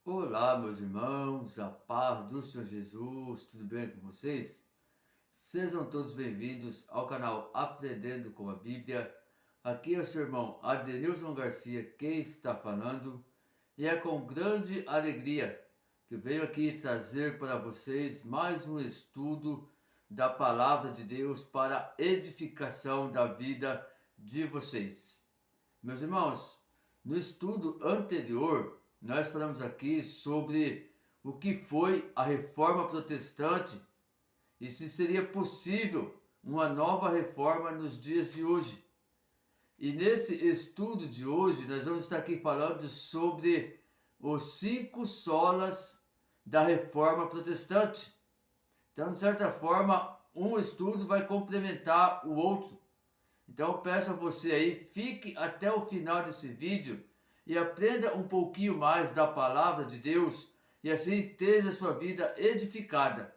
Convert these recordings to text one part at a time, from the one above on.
Olá, meus irmãos, a paz do Senhor Jesus, tudo bem com vocês? Sejam todos bem-vindos ao canal Aprendendo com a Bíblia. Aqui é o seu irmão Adenilson Garcia quem está falando, e é com grande alegria que venho aqui trazer para vocês mais um estudo da Palavra de Deus para a edificação da vida de vocês. Meus irmãos, no estudo anterior, nós falamos aqui sobre o que foi a Reforma Protestante e se seria possível uma nova reforma nos dias de hoje. E nesse estudo de hoje, nós vamos estar aqui falando sobre os 5 solas da Reforma Protestante. Então, de certa forma, um estudo vai complementar o outro. Então eu peço a você aí, fique até o final desse vídeo e aprenda um pouquinho mais da palavra de Deus e assim esteja a sua vida edificada.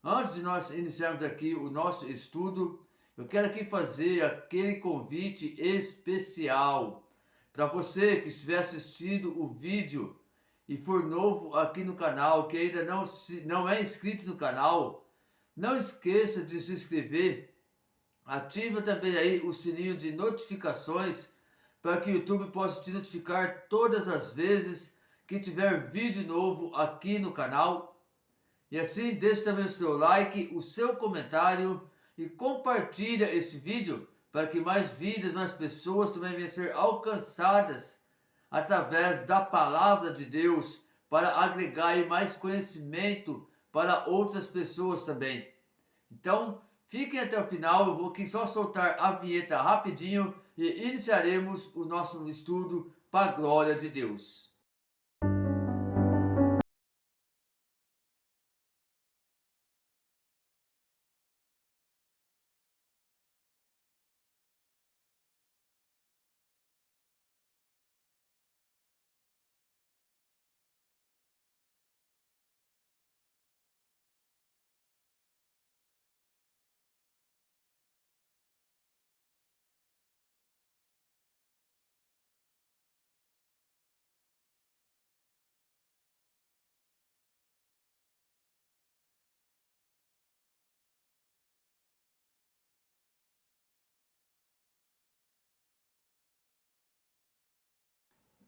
Antes de nós iniciarmos aqui o nosso estudo, eu quero aqui fazer aquele convite especial para você que estiver assistindo o vídeo e for novo aqui no canal, que ainda não é inscrito no canal, não esqueça de se inscrever. Ativa também aí o sininho de notificações para que o YouTube possa te notificar todas as vezes que tiver vídeo novo aqui no canal. E assim deixe também o seu like, o seu comentário e compartilha este vídeo para que mais vidas, mais pessoas também venham a ser alcançadas através da palavra de Deus para agregar aí mais conhecimento para outras pessoas também. Então, fiquem até o final, eu vou aqui só soltar a vinheta rapidinho e iniciaremos o nosso estudo para a glória de Deus.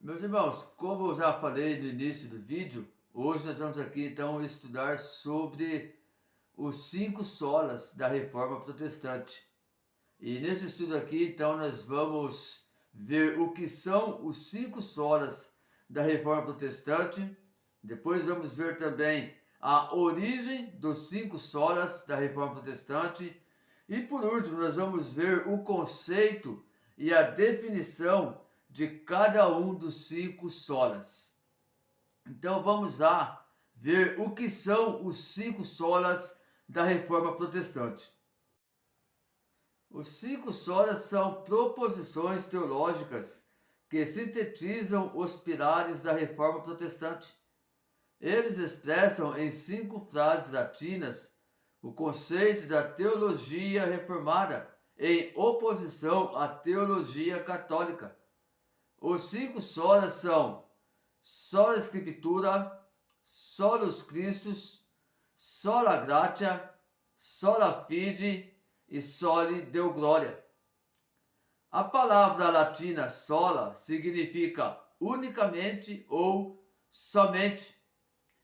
Meus irmãos, como eu já falei no início do vídeo, hoje nós vamos aqui então estudar sobre os 5 solas da Reforma Protestante. E nesse estudo aqui, então, nós vamos ver o que são os 5 solas da Reforma Protestante. Depois vamos ver também a origem dos 5 solas da Reforma Protestante. E por último, nós vamos ver o conceito e a definição de cada um dos 5 solas. Então vamos lá ver o que são os 5 solas da Reforma Protestante. Os 5 solas são proposições teológicas que sintetizam os pilares da Reforma Protestante. Eles expressam em 5 frases latinas o conceito da teologia reformada em oposição à teologia católica. Os 5 solas são sola Scriptura, solus Christus, sola gratia, sola fide e soli Deo gloria. A palavra latina sola significa unicamente ou somente.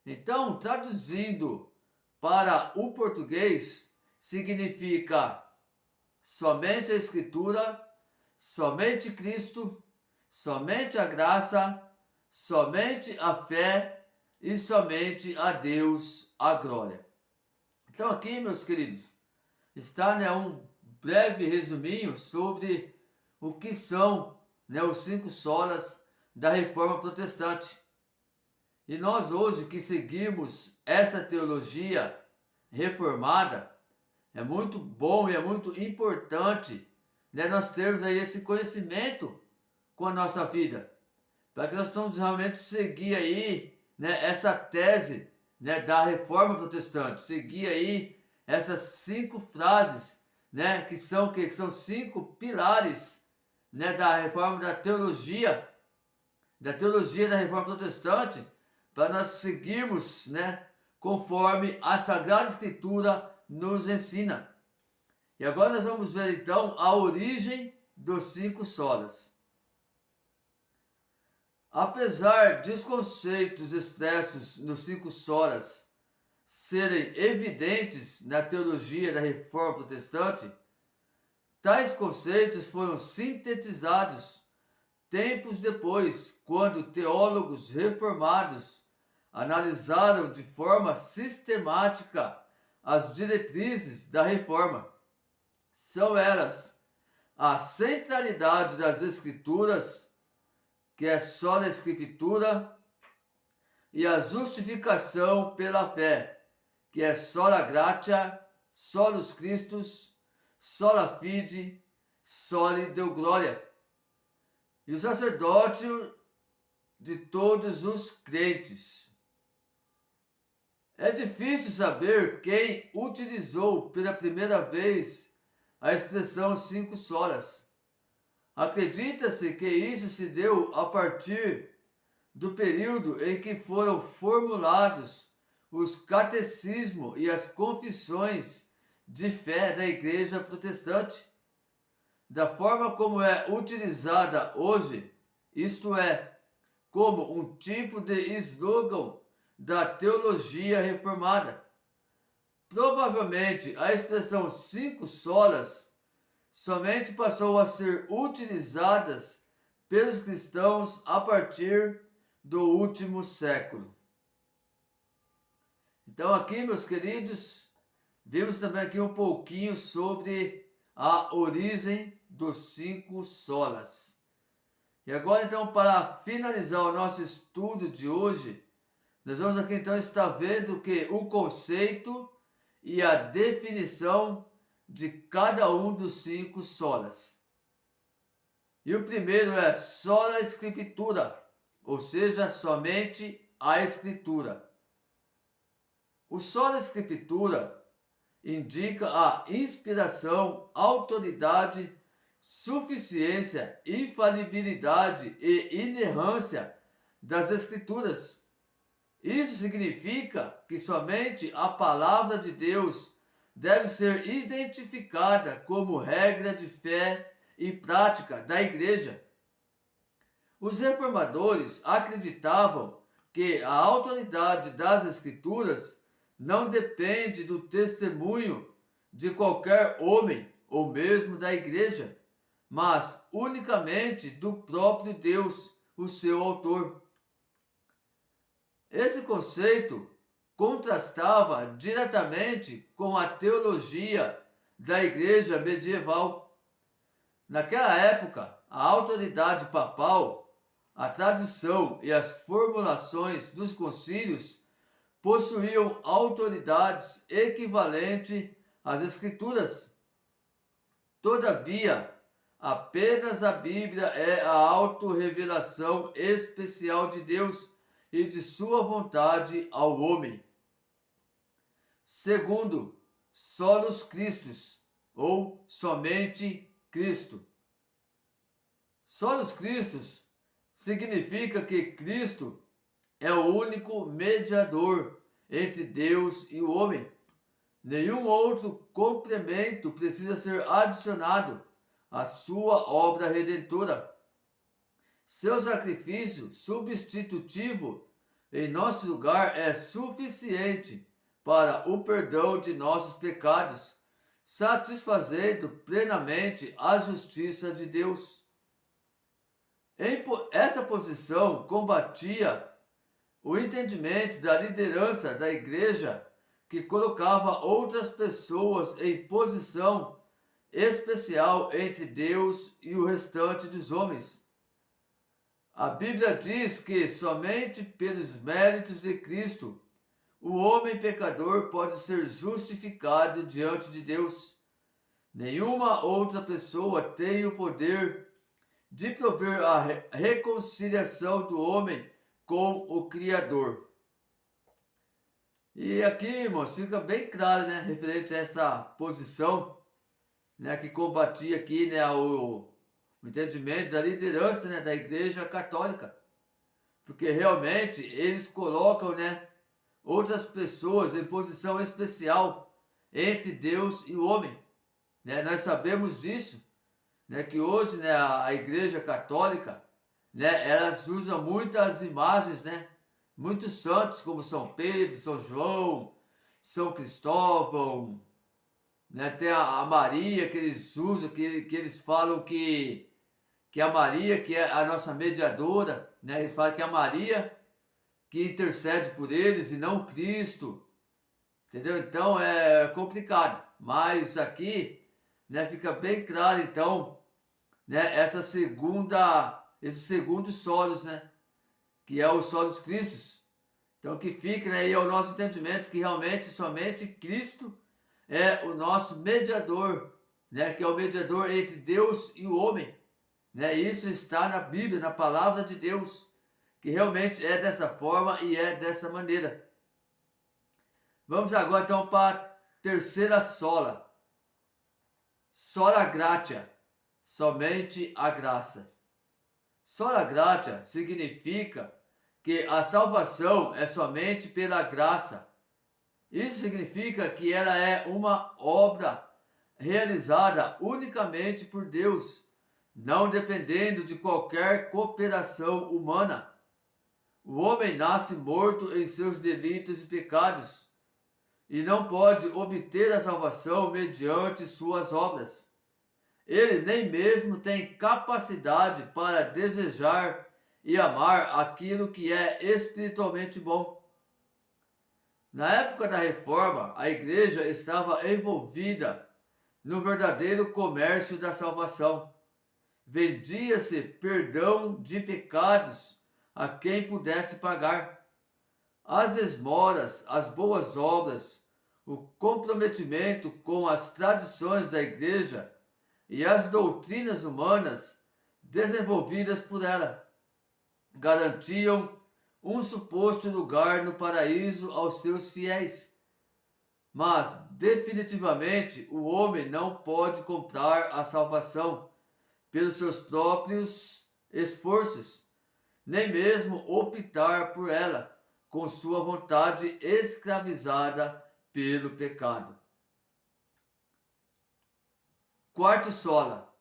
Então, traduzindo para o português, significa somente a Escritura, somente Cristo, somente a graça, somente a fé e somente a Deus a glória. Então aqui, meus queridos, está um breve resuminho sobre o que são os 5 solas da Reforma Protestante. E nós hoje que seguimos essa teologia reformada, é muito bom e é muito importante nós termos aí esse conhecimento com a nossa vida, para que nós possamos realmente seguir aí essa tese da Reforma Protestante, seguir aí essas 5 frases que são 5 pilares da reforma da teologia da Reforma Protestante, para nós seguirmos, né, conforme a Sagrada Escritura nos ensina. E agora nós vamos ver então a origem dos 5 solas. Apesar dos conceitos expressos nos 5 solas serem evidentes na teologia da Reforma Protestante, tais conceitos foram sintetizados tempos depois, quando teólogos reformados analisaram de forma sistemática as diretrizes da Reforma. São elas a centralidade das Escrituras, que é só na Escritura, e a justificação pela fé, que é sola gratia, solus Christus, sola fide, soli Deo gloria. E o sacerdócio de todos os crentes. É difícil saber quem utilizou pela primeira vez a expressão 5 solas. Acredita-se que isso se deu a partir do período em que foram formulados os catecismos e as confissões de fé da Igreja Protestante, da forma como é utilizada hoje, isto é, como um tipo de slogan da teologia reformada. Provavelmente a expressão 5 solas somente passou a ser utilizadas pelos cristãos a partir do último século. Então aqui, meus queridos, vimos também aqui um pouquinho sobre a origem dos 5 solas. E agora então, para finalizar o nosso estudo de hoje, nós vamos aqui então estar vendo que o conceito e a definição de cada um dos 5 solas. E o primeiro é sola Scriptura, ou seja, somente a Escritura. O sola Scriptura indica a inspiração, autoridade, suficiência, infalibilidade e inerrância das Escrituras. Isso significa que somente a palavra de Deus deve ser identificada como regra de fé e prática da Igreja. Os reformadores acreditavam que a autoridade das Escrituras não depende do testemunho de qualquer homem ou mesmo da Igreja, mas unicamente do próprio Deus, o seu autor. Esse conceito contrastava diretamente com a teologia da Igreja medieval. Naquela época, a autoridade papal, a tradição e as formulações dos concílios possuíam autoridades equivalentes às Escrituras. Todavia, apenas a Bíblia é a autorrevelação especial de Deus e de sua vontade ao homem. Segundo, solus Christus, ou somente Cristo. Solus Christus significa que Cristo é o único mediador entre Deus e o homem. Nenhum outro complemento precisa ser adicionado à sua obra redentora. Seu sacrifício substitutivo em nosso lugar é suficiente para o perdão de nossos pecados, satisfazendo plenamente a justiça de Deus. Essa posição combatia o entendimento da liderança da Igreja, que colocava outras pessoas em posição especial entre Deus e o restante dos homens. A Bíblia diz que somente pelos méritos de Cristo o homem pecador pode ser justificado diante de Deus. Nenhuma outra pessoa tem o poder de prover a reconciliação do homem com o Criador. E aqui, irmãos, fica bem claro, né, referente a essa posição, né, que combatia aqui, né, o entendimento da liderança, né, da Igreja Católica. porque realmente eles colocam, né, outras pessoas em posição especial entre Deus e o homem, né? Nós sabemos disso, né, que hoje, né, a Igreja Católica, né, elas usam muitas imagens, né, muitos santos como São Pedro, São João, São Cristóvão, né, tem a Maria que eles usam, que eles falam que a Maria, que é a nossa mediadora, né, eles falam que é a Maria que intercede por eles e não Cristo, entendeu? Então é complicado, mas aqui, né, fica bem claro então, né, esses segundos solos, né, que é o solos Cristos. Então que fique, né, aí ao nosso entendimento que realmente somente Cristo é o nosso mediador, né, que é o mediador entre Deus e o homem, né? Isso está na Bíblia, na palavra de Deus, que realmente é dessa forma e é dessa maneira. Vamos agora então para a terceira sola. Sola gratia, somente a graça. Sola gratia significa que a salvação é somente pela graça. Isso significa que ela é uma obra realizada unicamente por Deus, não dependendo de qualquer cooperação humana. O homem nasce morto em seus delitos e pecados e não pode obter a salvação mediante suas obras. Ele nem mesmo tem capacidade para desejar e amar aquilo que é espiritualmente bom. Na época da Reforma, a igreja estava envolvida no verdadeiro comércio da salvação. Vendia-se perdão de pecados a quem pudesse pagar. As esmolas, as boas obras, o comprometimento com as tradições da igreja e as doutrinas humanas desenvolvidas por ela garantiam um suposto lugar no paraíso aos seus fiéis. Mas, definitivamente, o homem não pode comprar a salvação pelos seus próprios esforços, nem mesmo optar por ela com sua vontade escravizada pelo pecado. Quarto sola.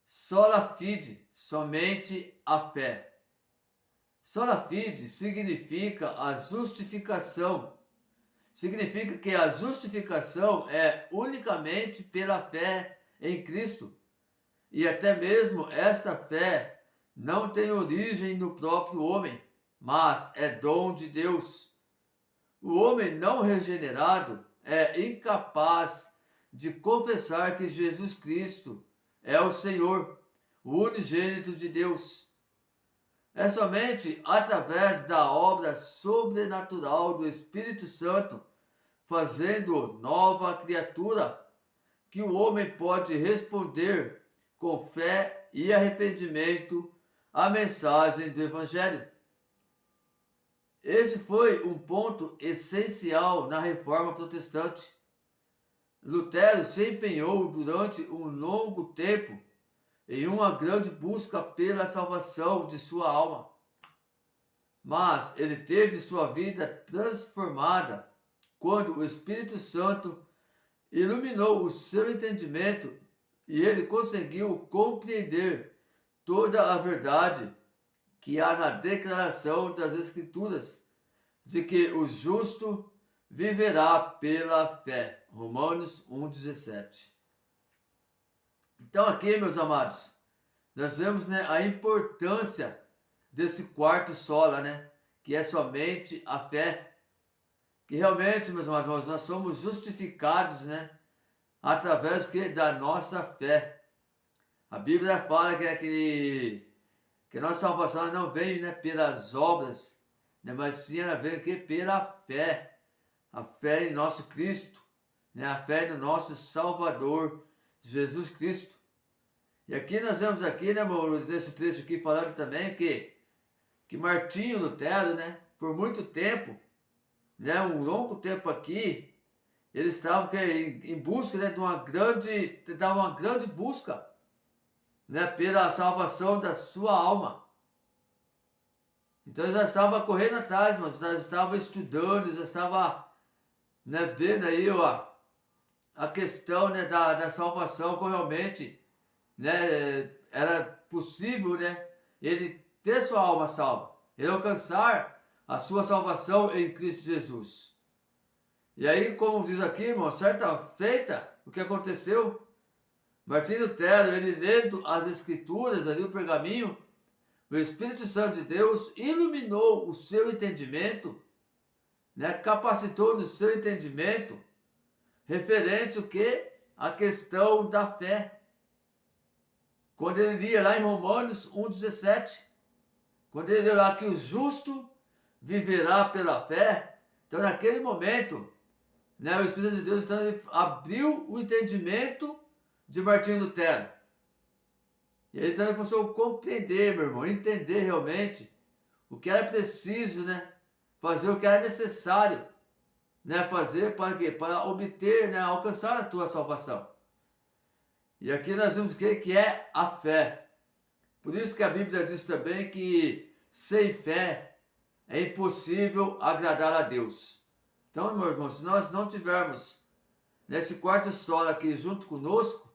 Sola fide, somente a fé. Sola fide significa a justificação. Significa que a justificação é unicamente pela fé em Cristo. E até mesmo essa fé não tem origem no próprio homem, mas é dom de Deus. O homem não regenerado é incapaz de confessar que Jesus Cristo é o Senhor, o unigênito de Deus. É somente através da obra sobrenatural do Espírito Santo, fazendo nova criatura, que o homem pode responder com fé e arrependimento à mensagem do Evangelho. Esse foi um ponto essencial na Reforma Protestante. Lutero se empenhou durante um longo tempo em uma grande busca pela salvação de sua alma. Mas ele teve sua vida transformada quando o Espírito Santo iluminou o seu entendimento e ele conseguiu compreender toda a verdade que há na declaração das Escrituras de que o justo viverá pela fé. Romanos 1,17. Então aqui, meus amados, nós vemos, né, a importância desse quarto sola, né, que é somente a fé. Que realmente, meus amados, nós somos justificados, né, através da nossa fé. A Bíblia fala que a nossa salvação não vem, né, pelas obras, né, mas sim ela vem aqui pela fé. A fé em nosso Cristo, né, a fé no nosso Salvador, Jesus Cristo. E aqui nós vemos aqui, né, nesse trecho aqui, falando também que Martinho Lutero, né, por muito tempo, né, um longo tempo aqui, eles estavam em busca, né, de uma grande busca, né, pela salvação da sua alma. Então eu já estava correndo atrás, mas já estava estudando, já estava, né, vendo aí ó, a questão, né, da salvação, como realmente, né, era possível, né, ele ter sua alma salva, ele alcançar a sua salvação em Cristo Jesus. E aí, como diz aqui, irmão, certa feita, o que aconteceu? Martinho Lutero, ele lendo as escrituras ali, o pergaminho, o Espírito Santo de Deus iluminou o seu entendimento, né, capacitou no seu entendimento, referente o que? A questão da fé. Quando ele lia lá em Romanos 1,17, quando ele lia lá que o justo viverá pela fé, então naquele momento, né, o Espírito de Deus então, ele abriu o entendimento de Martinho Lutero. E aí então ele começou a compreender, meu irmão, entender realmente o que era preciso, né, fazer o que era necessário, né, fazer para quê? Para obter, né, alcançar a tua salvação. E aqui nós vemos o que é a fé. Por isso que a Bíblia diz também que sem fé é impossível agradar a Deus. Então, meus irmãos, se nós não tivermos nesse quarto solo aqui junto conosco,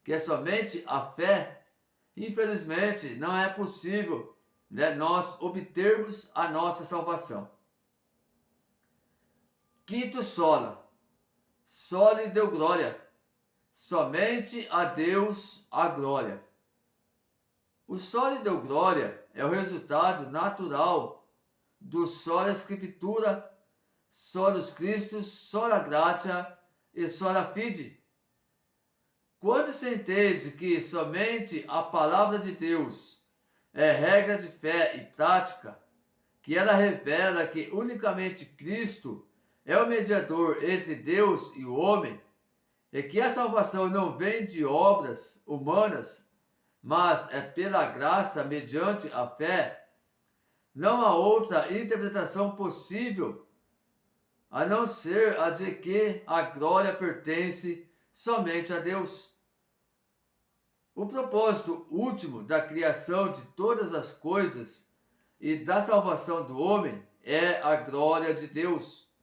que é somente a fé, infelizmente não é possível, né, nós obtermos a nossa salvação. Quinto solo. Solo deu glória. Somente a Deus a glória. O solo deu glória é o resultado natural do sola Escritura, solus Christus, sola gratia e sola fide. Quando se entende que somente a palavra de Deus é regra de fé e prática, que ela revela que unicamente Cristo é o mediador entre Deus e o homem, e que a salvação não vem de obras humanas, mas é pela graça mediante a fé, não há outra interpretação possível a não ser a de que a glória pertence somente a Deus. O propósito último da criação de todas as coisas e da salvação do homem é a glória de Deus.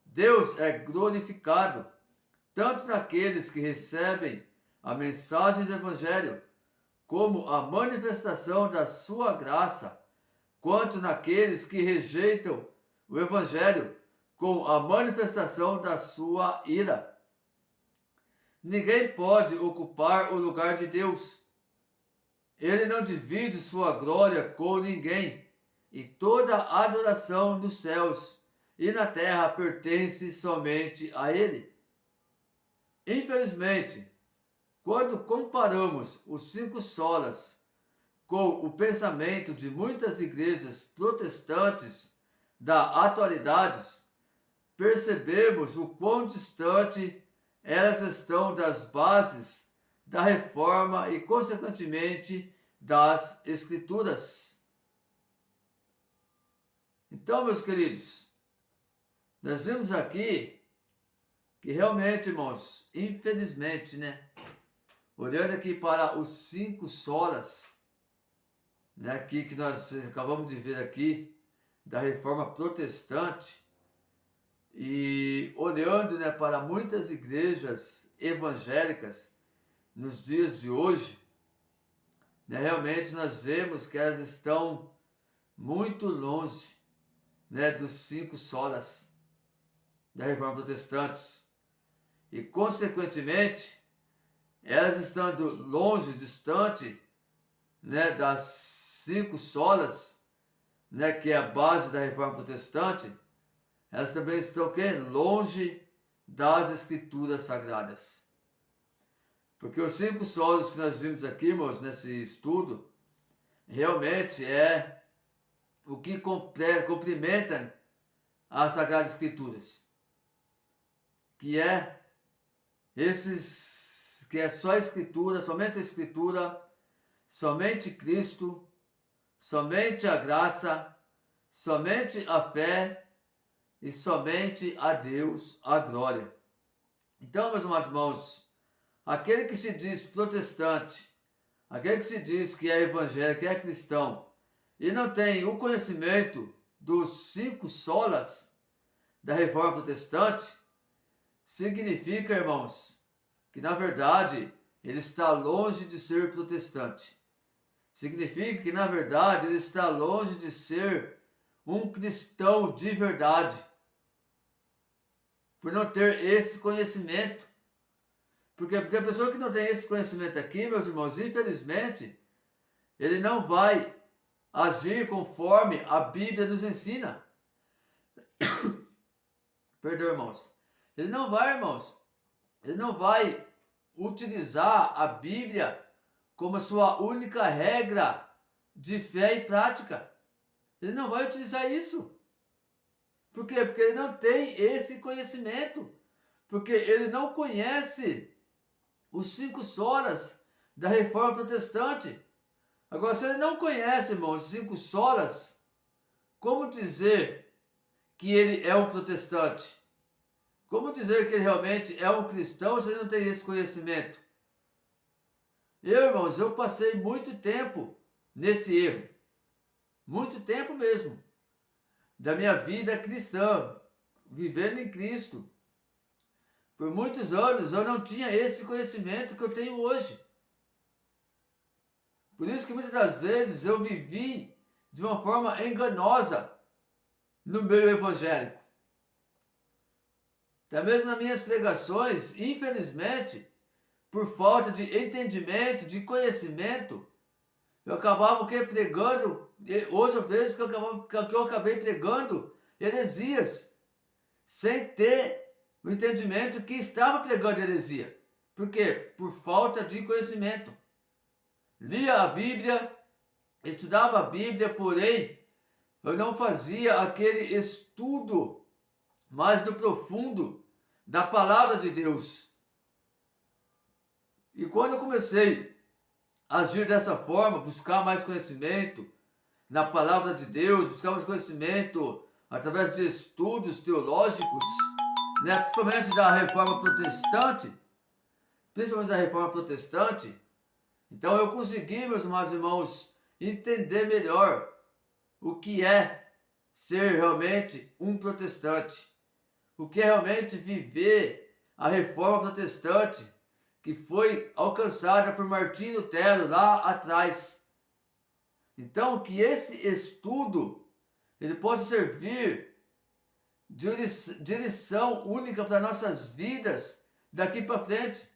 Deus é glorificado tanto naqueles que recebem a mensagem do Evangelho, como a manifestação da sua graça, quanto naqueles que rejeitam o Evangelho, com a manifestação da sua ira. Ninguém pode ocupar o lugar de Deus. Ele não divide sua glória com ninguém, e toda a adoração nos céus e na terra pertence somente a Ele. Infelizmente, quando comparamos os 5 solas com o pensamento de muitas igrejas protestantes da atualidade, percebemos o quão distante elas estão das bases da reforma e, consequentemente, das escrituras. Então, meus queridos, nós vimos aqui que realmente, irmãos, infelizmente, né, olhando aqui para os 5 solas, né, aqui que nós acabamos de ver aqui, da reforma protestante, e olhando, né, para muitas igrejas evangélicas nos dias de hoje, né, realmente nós vemos que elas estão muito longe, né, dos 5 solas da reforma protestante. E, consequentemente, elas estando longe, distante, né, das 5 solas, né, que é a base da reforma protestante, elas também estão o quê? Longe das escrituras sagradas. Porque os 5 solas que nós vimos aqui, irmãos, nesse estudo, realmente é o que cumprimenta as Sagradas Escrituras. Que é que é só a Escritura, somente a Escritura, somente Cristo, somente a graça, somente a fé e somente a Deus a glória. Então, meus amados irmãos, aquele que se diz protestante, aquele que se diz que é evangélico, que é cristão, e não tem o conhecimento dos 5 solas da Reforma Protestante, significa, irmãos, que na verdade ele está longe de ser protestante. Significa que na verdade ele está longe de ser um cristão de verdade, por não ter esse conhecimento. Porque a pessoa que não tem esse conhecimento aqui, meus irmãos, infelizmente, ele não vai agir conforme a Bíblia nos ensina. Perdão, irmãos. Ele não vai, irmãos. Ele não vai utilizar a Bíblia como sua única regra de fé e prática. Ele não vai utilizar isso. Por quê? Porque ele não tem esse conhecimento. Porque ele não conhece os 5 solas da Reforma Protestante. Agora, se ele não conhece, irmãos, os 5 solas, como dizer que ele é um protestante? Como dizer que ele realmente é um cristão se ele não tem esse conhecimento? Irmãos, eu passei muito tempo nesse erro. Muito tempo mesmo. Da minha vida cristã. Vivendo em Cristo. Por muitos anos eu não tinha esse conhecimento que eu tenho hoje. Por isso que muitas das vezes eu vivi de uma forma enganosa no meio evangélico. Até mesmo nas minhas pregações, infelizmente, por falta de entendimento, de conhecimento, eu acabava pregando, hoje eu vejo que eu acabei pregando heresias, sem ter o entendimento que estava pregando heresia. Por quê? Por falta de conhecimento. Lia a Bíblia, estudava a Bíblia, porém, eu não fazia aquele estudo mais no profundo da palavra de Deus. E quando eu comecei a agir dessa forma, buscar mais conhecimento na palavra de Deus, buscar mais conhecimento através de estudos teológicos, né, principalmente da Reforma Protestante, então eu consegui, meus amados irmãos, entender melhor o que é ser realmente um protestante, o que é realmente viver a Reforma Protestante, que foi alcançada por Martinho Lutero lá atrás. Então, que esse estudo ele possa servir de lição única para nossas vidas daqui para frente.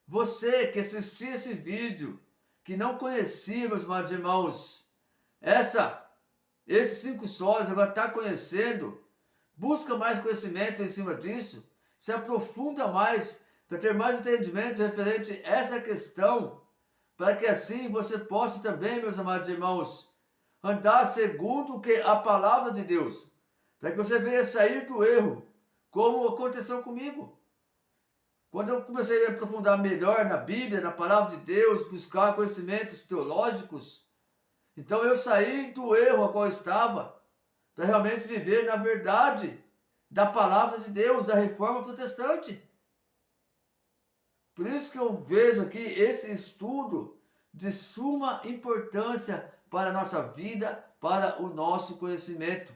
Você que assistiu esse vídeo, que não conhecia, meus amados irmãos, esses 5 solas, agora está conhecendo, busca mais conhecimento em cima disso, se aprofunda mais, para ter mais entendimento referente a essa questão, para que assim você possa também, meus amados irmãos, andar segundo o que a palavra de Deus, para que você venha sair do erro, como aconteceu comigo. Quando eu comecei a me aprofundar melhor na Bíblia, na palavra de Deus, buscar conhecimentos teológicos, então eu saí do erro a qual eu estava, para realmente viver na verdade da palavra de Deus, da Reforma Protestante. Por isso que eu vejo aqui esse estudo de suma importância para a nossa vida, para o nosso conhecimento.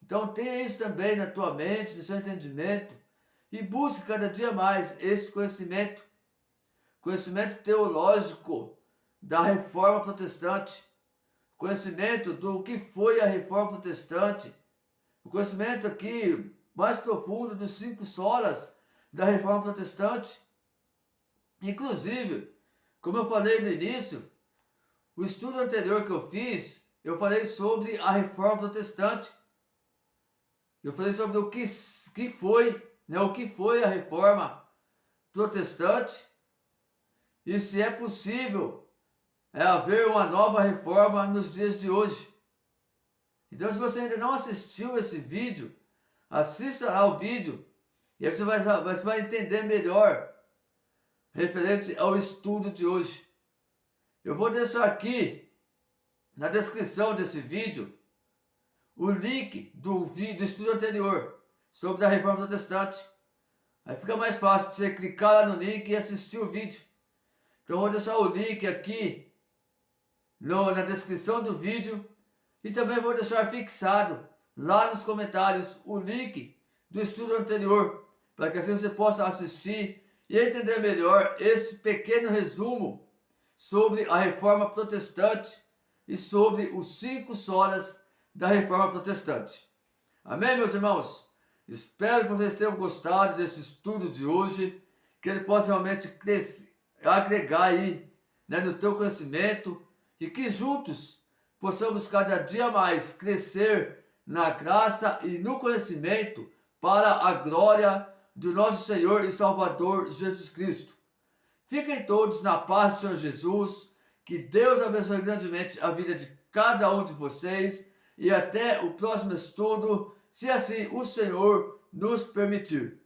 Então tenha isso também na tua mente, no seu entendimento, e busque cada dia mais esse conhecimento teológico da Reforma Protestante, conhecimento do que foi a Reforma Protestante, o conhecimento aqui mais profundo dos 5 solas da Reforma Protestante. Inclusive, como eu falei no início, o estudo anterior que eu fiz, eu falei sobre a Reforma Protestante. Eu falei sobre o que foi, né, o que foi a Reforma Protestante e se é possível haver uma nova reforma nos dias de hoje. Então, se você ainda não assistiu esse vídeo, assista lá o vídeo e aí você vai entender melhor referente ao estudo de hoje. Eu vou deixar aqui na descrição desse vídeo o link do estudo anterior sobre a Reforma Protestante. Aí fica mais fácil para você clicar lá no link e assistir o vídeo. Então eu vou deixar o link aqui na descrição do vídeo e também vou deixar fixado lá nos comentários o link do estudo anterior, para que assim você possa assistir e entender melhor este pequeno resumo sobre a Reforma Protestante e sobre os 5 solas da Reforma Protestante. Amém, meus irmãos? Espero que vocês tenham gostado desse estudo de hoje, que ele possa realmente agregar aí, né, no teu conhecimento e que juntos possamos cada dia mais crescer na graça e no conhecimento para a glória do nosso Senhor e Salvador Jesus Cristo. Fiquem todos na paz do Senhor Jesus, que Deus abençoe grandemente a vida de cada um de vocês e até o próximo estudo, se assim o Senhor nos permitir.